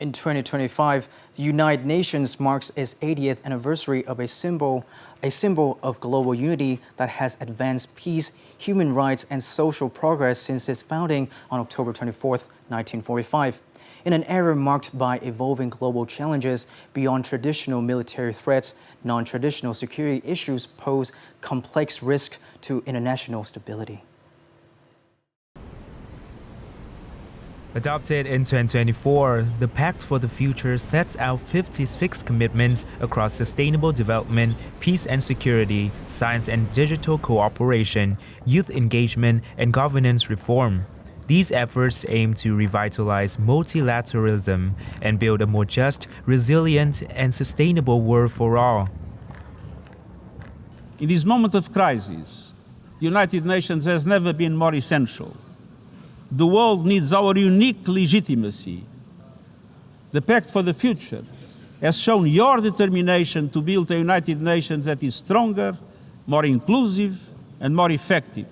In 2025, the United Nations marks its 80th anniversary of a symbol of global unity that has advanced peace, human rights, and social progress since its founding on October 24, 1945. In an era marked by evolving global challenges beyond traditional military threats, non-traditional security issues pose complex risks to international stability. Adopted in 2024, the Pact for the Future sets out 56 commitments across sustainable development, peace and security, science and digital cooperation, youth engagement, and governance reform. These efforts aim to revitalize multilateralism and build a more just, resilient, and sustainable world for all. In this moment of crisis, the United Nations has never been more essential. The world needs our unique legitimacy. The Pact for the Future has shown your determination to build a United Nations that is stronger, more inclusive, and more effective.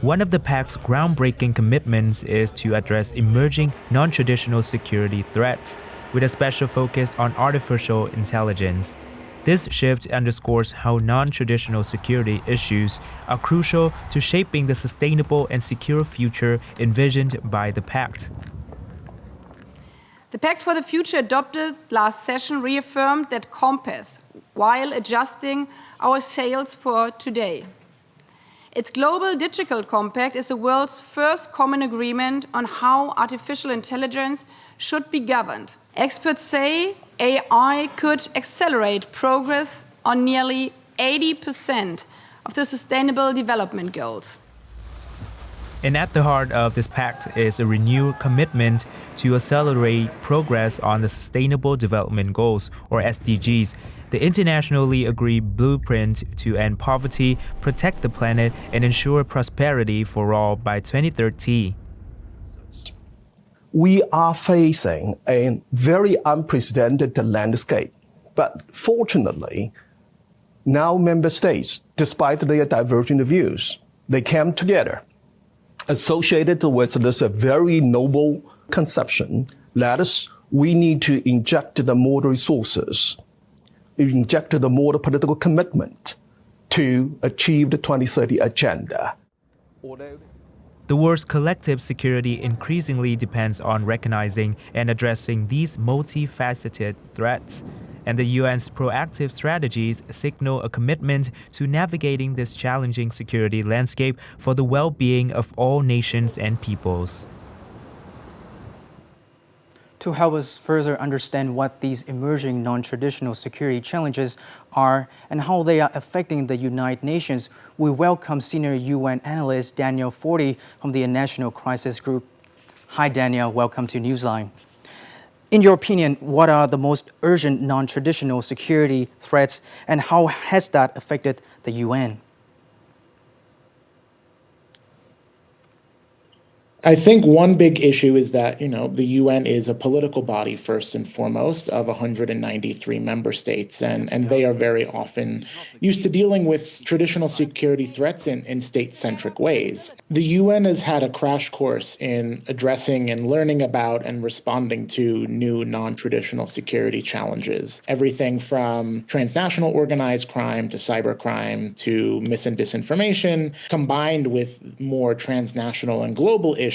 One of the Pact's groundbreaking commitments is to address emerging non-traditional security threats, with a special focus on artificial intelligence. This shift underscores how non-traditional security issues are crucial to shaping the sustainable and secure future envisioned by the Pact. The Pact for the Future adopted last session reaffirmed that compass while adjusting our sails for today. Its Global Digital Compact is the world's first common agreement on how artificial intelligence should be governed. Experts say AI could accelerate progress on nearly 80% of the Sustainable Development Goals. And at the heart of this pact is a renewed commitment to accelerate progress on the Sustainable Development Goals, or SDGs, the internationally agreed blueprint to end poverty, protect the planet, and ensure prosperity for all by 2030. We are facing a very unprecedented landscape. But fortunately, now member states, despite their divergent views, they came together, associated with this very noble conception that we need to inject the more resources, inject the more political commitment to achieve the 2030 agenda. The world's collective security increasingly depends on recognizing and addressing these multifaceted threats, and the UN's proactive strategies signal a commitment to navigating this challenging security landscape for the well-being of all nations and peoples. To help us further understand what these emerging non-traditional security challenges are and how they are affecting the United Nations, we welcome Senior UN Analyst Daniel Forty from the National Crisis Group. Hi, Daniel. Welcome to Newsline. In your opinion, what are the most urgent non-traditional security threats, and how has that affected the UN? I think one big issue is that, the UN is a political body first and foremost of 193 member states, and they are very often used to dealing with traditional security threats in state-centric ways. The UN has had a crash course in addressing and learning about and responding to new non-traditional security challenges. Everything from transnational organized crime to cybercrime to mis and disinformation, combined with more transnational and global issues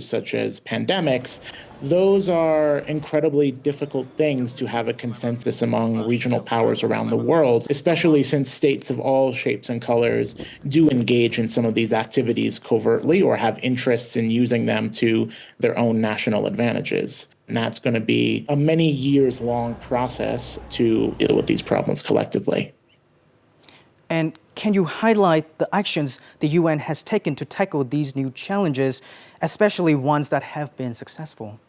such as pandemics. Those are incredibly difficult things to have a consensus among regional powers around the world, especially since states of all shapes and colors do engage in some of these activities covertly or have interests in using them to their own national advantages. And that's going to be a many years long process to deal with these problems collectively. And can you highlight the actions the UN has taken to tackle these new challenges, especially ones that have been successful?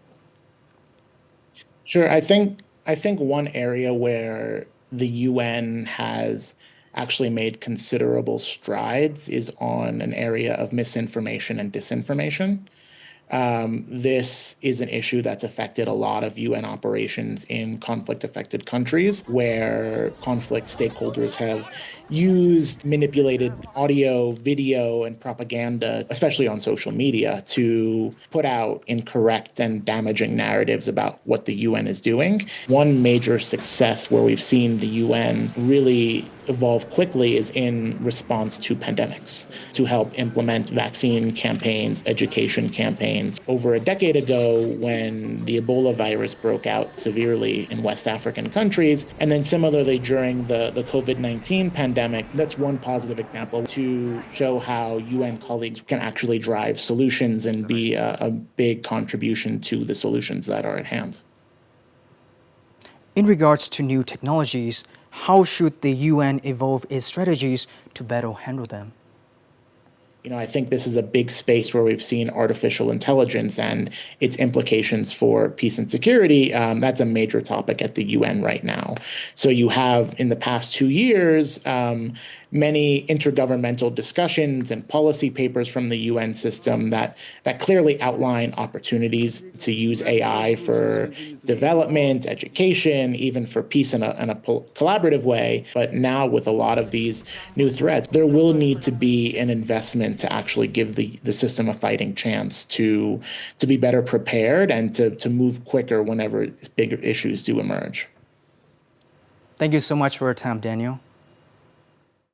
Sure. I think one area where the UN has actually made considerable strides is on an area of misinformation and disinformation. This is an issue that's affected a lot of UN operations in conflict-affected countries where conflict stakeholders have used manipulated audio, video, and propaganda, especially on social media, to put out incorrect and damaging narratives about what the UN is doing. One major success where we've seen the UN really evolve quickly is in response to pandemics, to help implement vaccine campaigns, education campaigns. Over a decade ago, when the Ebola virus broke out severely in West African countries, and then similarly during the COVID-19 pandemic, that's one positive example to show how UN colleagues can actually drive solutions and be a big contribution to the solutions that are at hand. In regards to new technologies, how should the UN evolve its strategies to better handle them? I think this is a big space where we've seen artificial intelligence and its implications for peace and security. That's a major topic at the UN right now. So you have, in the past 2 years, many intergovernmental discussions and policy papers from the UN system that clearly outline opportunities to use AI for development, education, even for peace in a collaborative way. But now with a lot of these new threats, there will need to be an investment to actually give the system a fighting chance to be better prepared and to move quicker whenever bigger issues do emerge. Thank you so much for your time, Daniel.